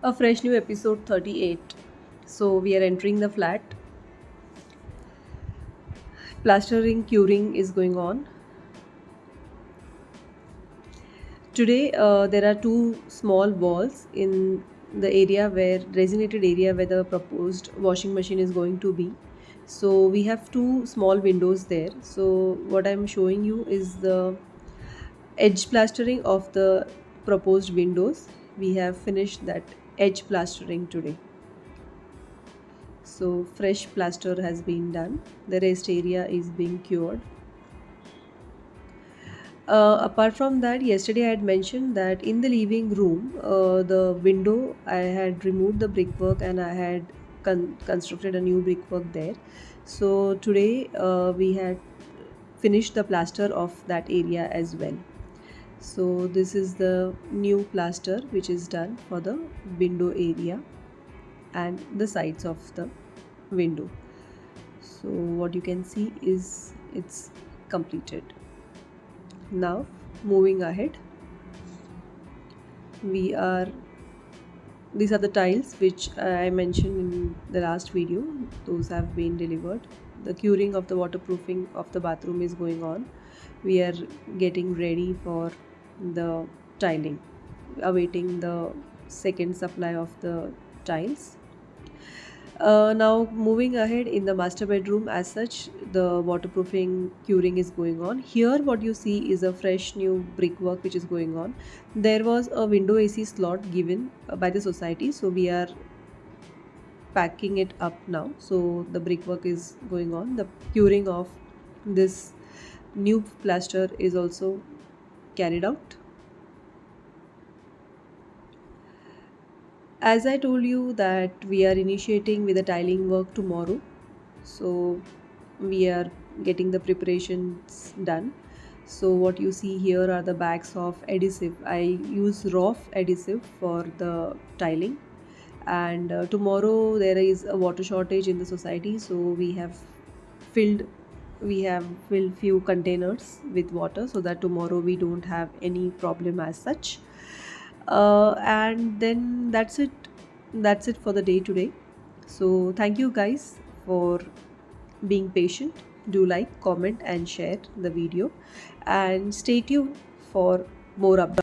A fresh new episode 38. So we are entering the flat. Plastering curing is going on. Today there are two small walls in the area where designated area where the proposed washing machine is going to be. So we have two small windows there. So what I'm showing you is the edge plastering of the proposed windows. We have finished that edge plastering today. So fresh plaster has been done. The rest area is being cured. Apart from that, yesterday I had mentioned that in the living room, the window, I had removed the brickwork and I had constructed a new brickwork there. So today we had finished the plaster of that area as well. So this is the new plaster which is done for the window area and the sides of the window. So what you can see is it's completed. Now moving ahead, these are the tiles which I mentioned in the last video. Those have been delivered. The curing of the waterproofing of the bathroom is going on. We are getting ready for the tiling, awaiting the second supply of the tiles. Now moving ahead, in the master bedroom as such, the waterproofing curing is going on. Here what you see is a fresh new brickwork which is going on. There was a window AC slot given by the society, so we are packing it up now. So the brickwork is going on. The curing of this new plaster is also carried out. As I told you that we are initiating with the tiling work tomorrow, so we are getting the preparations done. So what you see here are the bags of adhesive. I use raw adhesive for the tiling, and tomorrow there is a water shortage in the society, so filled we have filled few containers with water so that tomorrow we don't have any problem as such. And then that's it for the day today. So thank you guys for being patient. Do like, comment and share the video, and stay tuned for more updates.